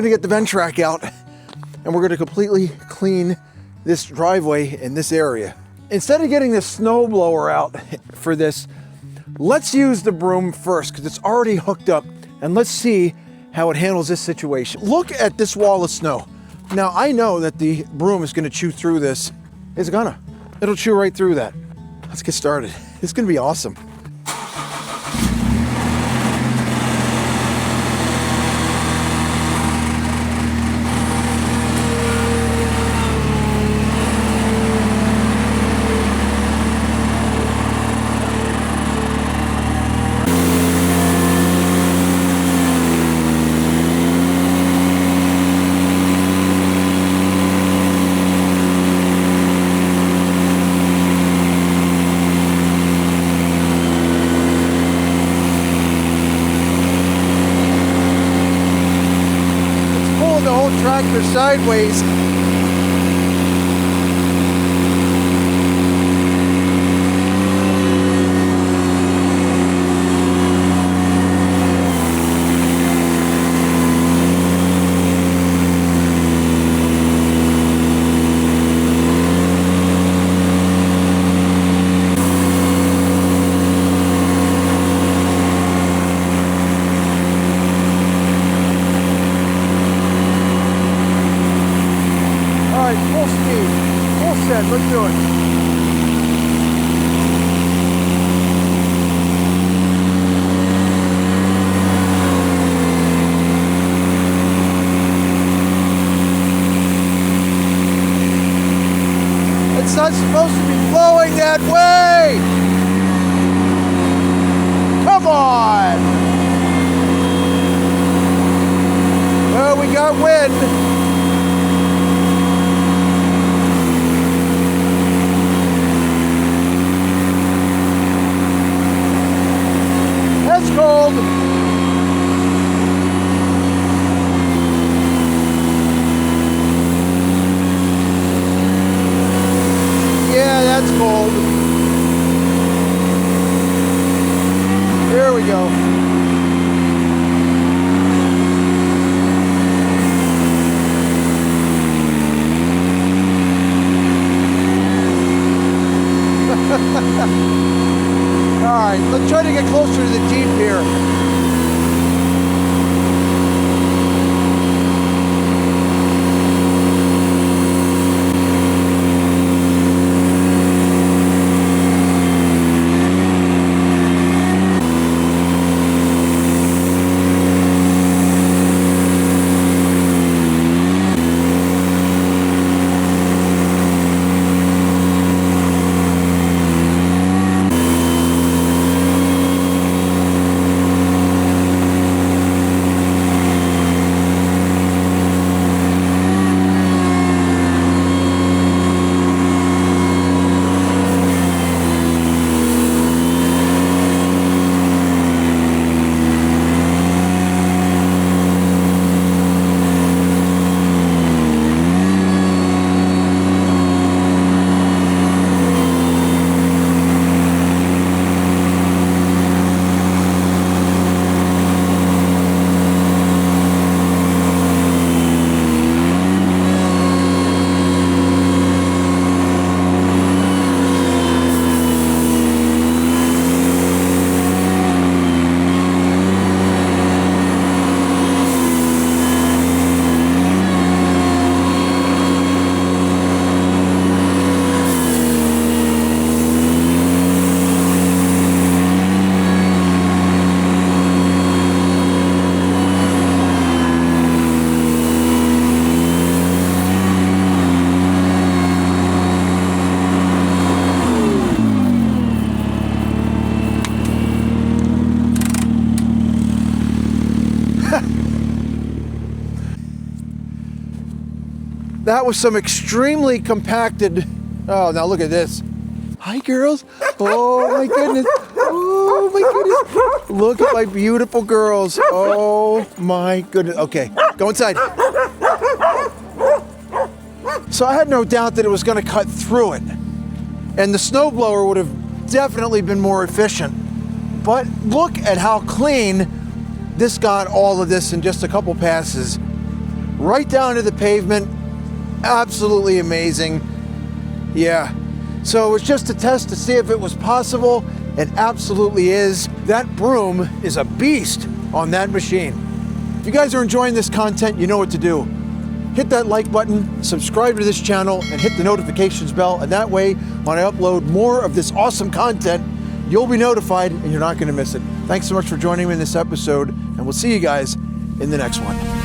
gonna get the Ventrac out and we're gonna completely clean this driveway in this area. Instead of getting the snow blower out for this, let's use the broom first because it's already hooked up, and let's see how it handles this situation. Look at this wall of snow. Now I know that the broom is gonna chew through this. It's gonna. It'll chew right through that. Let's get started. It's gonna be awesome. Tractor sideways. Let's do it. It's not supposed to be flowing that way. Come on. Well, we got wind. Cold. Yeah, that's cold. There we go. All right, let's try to get closer to the Jeep here. That was some extremely compacted. Oh, now look at this. Hi, girls. Oh my goodness. Oh my goodness. Look at my beautiful girls. Oh my goodness. Okay, go inside. So I had no doubt that it was going to cut through it, and the snowblower would have definitely been more efficient. But look at how clean this got all of this in just a couple passes. right down to the pavement. Absolutely amazing. Yeah. So it was just a test to see if it was possible. It absolutely is. That broom is a beast on that machine. If you guys are enjoying this content, you know what to do. Hit that like button, subscribe to this channel, and hit the notifications bell. And that way, when I upload more of this awesome content, you'll be notified and you're not going to miss it. Thanks so much for joining me in this episode, and we'll see you guys in the next one.